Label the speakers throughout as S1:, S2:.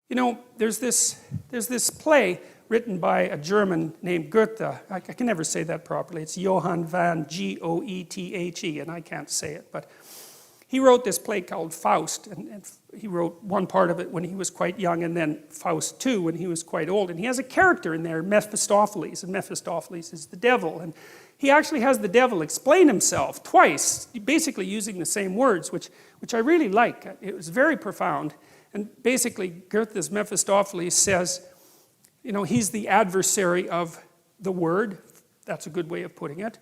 S1: You know, there's this play written by a German named Goethe. I can never say that properly. It's Johann van Goethe, and I can't say it. But he wrote this play called Faust, and he wrote one part of it when he was quite young, and then Faust 2 when he was quite old. And he has a character in there, Mephistopheles, and Mephistopheles is the devil. And he actually has the devil explain himself twice, basically using the same words, which I really like. It was very profound. And basically, Goethe's Mephistopheles says, you know, he's the adversary of the word. That's a good way of putting it,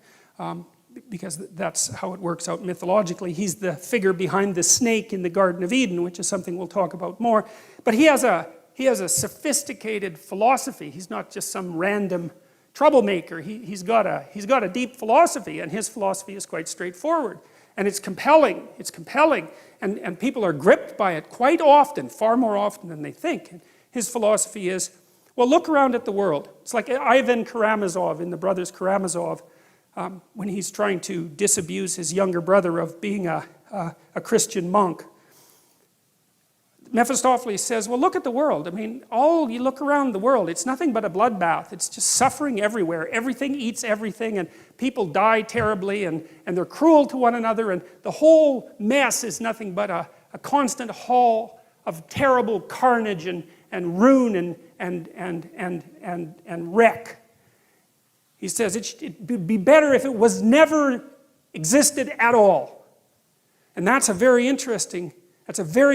S1: because that's how it works out mythologically. He's the figure behind the snake in the Garden of Eden, which is something we'll talk about more. But he has a sophisticated philosophy. He's not just some random troublemaker. He's got a deep philosophy, and his philosophy is quite straightforward. And it's compelling. It's compelling. And people are gripped by it quite often, far more often than they think. And his philosophy is, well, look around at the world. It's like Ivan Karamazov in the Brothers Karamazov, when he's trying to disabuse his younger brother of being a Christian monk. Mephistopheles says, well, look at the world. I mean, you look around the world, it's nothing but a bloodbath. It's just suffering everywhere. Everything eats everything, and people die terribly, and they're cruel to one another, and the whole mess is nothing but a constant haul of terrible carnage and ruin and wreck. He says it'd be better if it was never existed at all. And that's a very,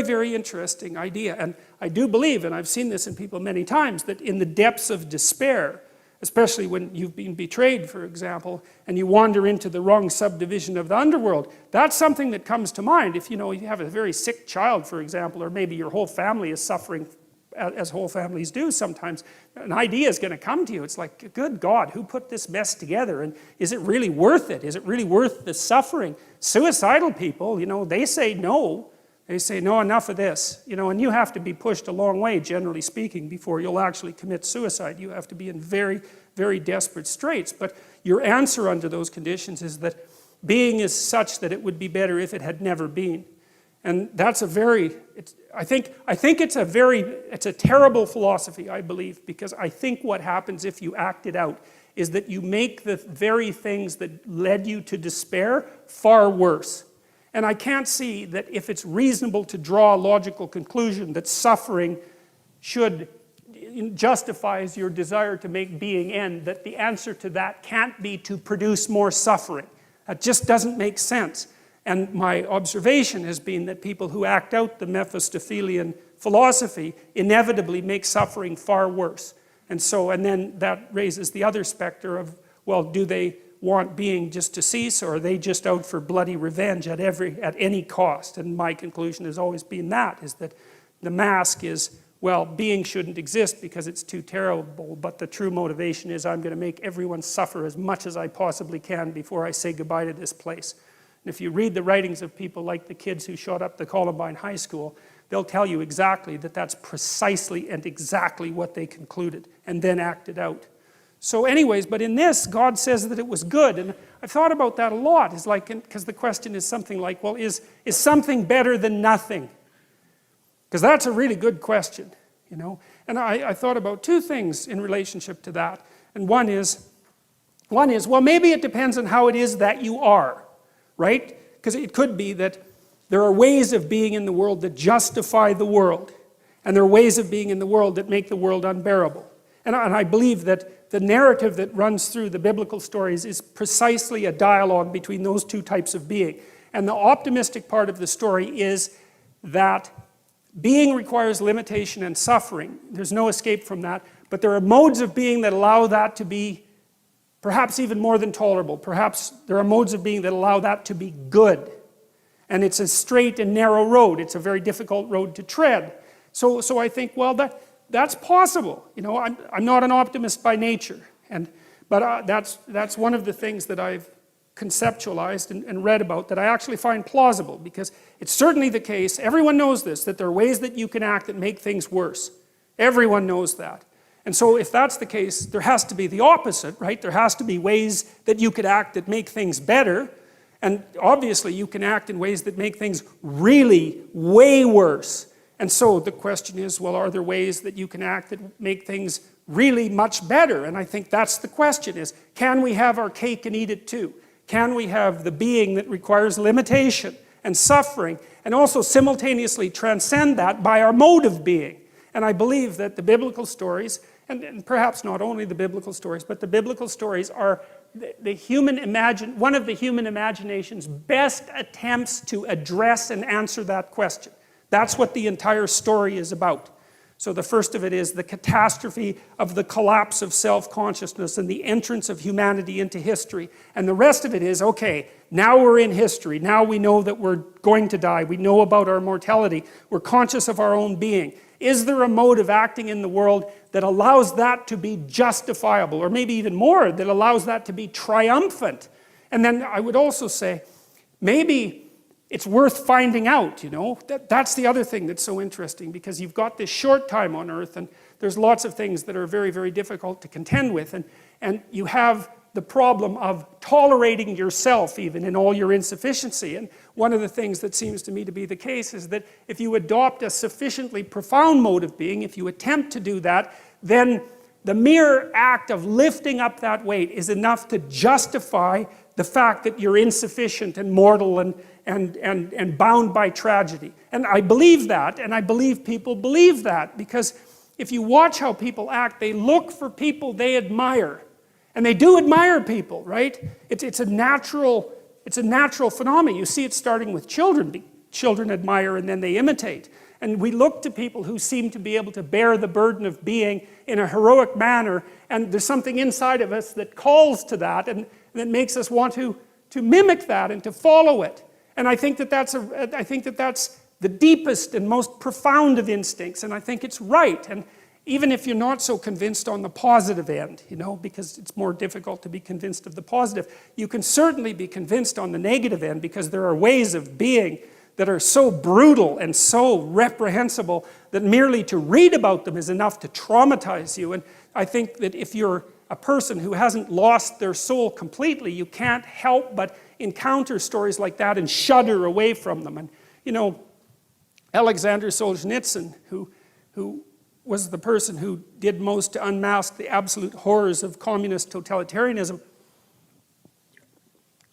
S1: very interesting idea. And I do believe, and I've seen this in people many times, that in the depths of despair, especially when you've been betrayed, for example, and you wander into the wrong subdivision of the underworld, that's something that comes to mind. If you have a very sick child, for example, or maybe your whole family is suffering, as whole families do sometimes, an idea is going to come to you. It's like, good God, who put this mess together? And is it really worth it? Is it really worth the suffering? Suicidal people, they say no. They say, no, enough of this. And you have to be pushed a long way, generally speaking, before you'll actually commit suicide. You have to be in very, very desperate straits. But your answer under those conditions is that being is such that it would be better if it had never been. And that's I think it's a terrible philosophy, I believe, because I think what happens if you act it out is that you make the very things that led you to despair far worse. And I can't see that if it's reasonable to draw a logical conclusion that suffering justifies your desire to make being end, that the answer to that can't be to produce more suffering. That just doesn't make sense. And my observation has been that people who act out the Mephistophelian philosophy inevitably make suffering far worse. And then that raises the other specter of, well, do they want being just to cease, or are they just out for bloody revenge at any cost? And my conclusion has always been is that the mask is, well, being shouldn't exist because it's too terrible, but the true motivation is I'm going to make everyone suffer as much as I possibly can before I say goodbye to this place. And if you read the writings of people like the kids who shot up the Columbine High School, they'll tell you exactly that that's precisely and exactly what they concluded and then acted out. So anyways, but in this, God says that it was good. And I've thought about that a lot. It's like, because the question is something like, well, is something better than nothing? Because that's a really good question, And I thought about two things in relationship to that. And one is, well, maybe it depends on how it is that you are, right? Because it could be that there are ways of being in the world that justify the world. And there are ways of being in the world that make the world unbearable. And I believe that the narrative that runs through the biblical stories is precisely a dialogue between those two types of being. And the optimistic part of the story is that being requires limitation and suffering. There's no escape from that. But there are modes of being that allow that to be perhaps even more than tolerable. Perhaps there are modes of being that allow that to be good. And it's a straight and narrow road. It's a very difficult road to tread. So I think, well, that's possible. I'm not an optimist by nature. But that's one of the things that I've conceptualized and read about that I actually find plausible, because it's certainly the case, everyone knows this, that there are ways that you can act that make things worse. Everyone knows that. And so if that's the case, there has to be the opposite, right? There has to be ways that you could act that make things better. And obviously you can act in ways that make things really way worse. And so the question is, well, are there ways that you can act that make things really much better? And I think that's the question is, can we have our cake and eat it too? Can we have the being that requires limitation and suffering and also simultaneously transcend that by our mode of being? And I believe that the biblical stories, and perhaps not only the biblical stories, but the biblical stories are one of the human imagination's best attempts to address and answer that question. That's what the entire story is about. So the first of it is the catastrophe of the collapse of self-consciousness and the entrance of humanity into history. And the rest of it is, okay, now we're in history. Now we know that we're going to die. We know about our mortality. We're conscious of our own being. Is there a mode of acting in the world that allows that to be justifiable, or maybe even more, that allows that to be triumphant? And then I would also say, maybe it's worth finding out, you know. That's the other thing that's so interesting, because you've got this short time on Earth, and there's lots of things that are very, very difficult to contend with, and you have the problem of tolerating yourself even in all your insufficiency. And one of the things that seems to me to be the case is that if you adopt a sufficiently profound mode of being, if you attempt to do that, then the mere act of lifting up that weight is enough to justify the fact that you're insufficient and mortal and bound by tragedy. And I believe that, and I believe people believe that, because if you watch how people act, they look for people they admire. And they do admire people, right? It's a natural phenomenon. You see it starting with children. Children admire and then they imitate. And we look to people who seem to be able to bear the burden of being in a heroic manner, and there's something inside of us that calls to that, and that makes us want to mimic that and to follow it. And I think that that's the deepest and most profound of instincts, and I think it's right. And even if you're not so convinced on the positive end, you know, because it's more difficult to be convinced of the positive, you can certainly be convinced on the negative end, because there are ways of being that are so brutal and so reprehensible that merely to read about them is enough to traumatize you. And I think that if you're a person who hasn't lost their soul completely, you can't help but encounter stories like that and shudder away from them. And, you know, Alexander Solzhenitsyn, who was the person who did most to unmask the absolute horrors of communist totalitarianism,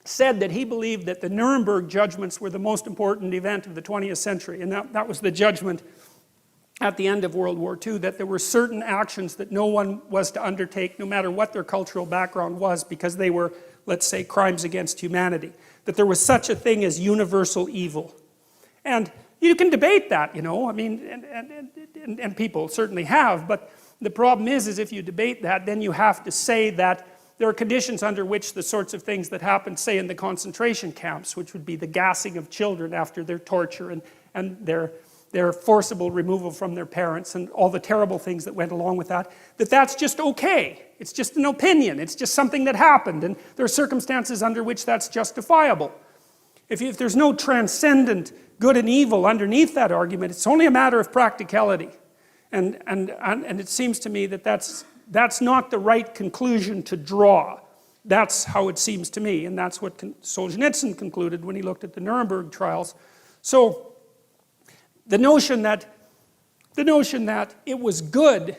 S1: said that he believed that the Nuremberg judgments were the most important event of the 20th century. And that was the judgment at the end of World War II, that there were certain actions that no one was to undertake, no matter what their cultural background was, because they were, let's say, crimes against humanity. That there was such a thing as universal evil. And you can debate that, you know, I mean, and people certainly have, but the problem is if you debate that, then you have to say that there are conditions under which the sorts of things that happened, say, in the concentration camps, which would be the gassing of children after their torture and their forcible removal from their parents and all the terrible things that went along with that, that's just okay. It's just an opinion. It's just something that happened, and there are circumstances under which that's justifiable. If there's no transcendent good and evil underneath that argument, it's only a matter of practicality. And it seems to me that that's not the right conclusion to draw. That's how it seems to me, and that's what Solzhenitsyn concluded when he looked at the Nuremberg trials. So the notion that it was good,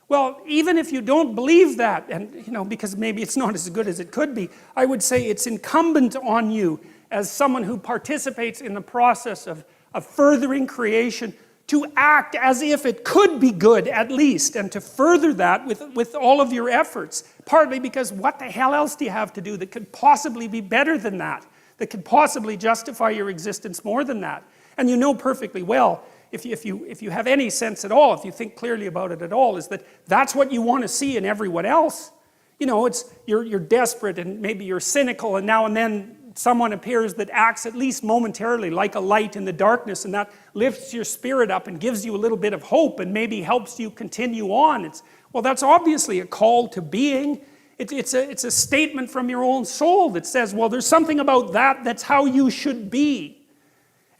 S1: well, even if you don't believe that, and you know, because maybe it's not as good as it could be, I would say it's incumbent on you as someone who participates in the process of furthering creation to act as if it could be good at least, and to further that with all of your efforts. Partly because what the hell else do you have to do that could possibly be better than that could possibly justify your existence more than that? And you know perfectly well, if you have any sense at all, if you think clearly about it at all, is that that's what you want to see in everyone else. You know, you're desperate and maybe you're cynical, and now and then someone appears that acts at least momentarily like a light in the darkness, and that lifts your spirit up and gives you a little bit of hope and maybe helps you continue on. Well, that's obviously a call to being. It's a statement from your own soul that says, well, there's something about that's how you should be.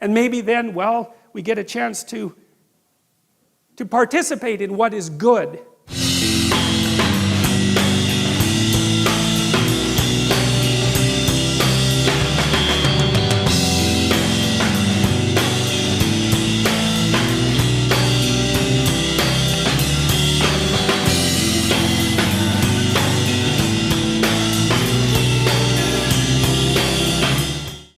S1: And maybe then, well, we get a chance to participate in what is good.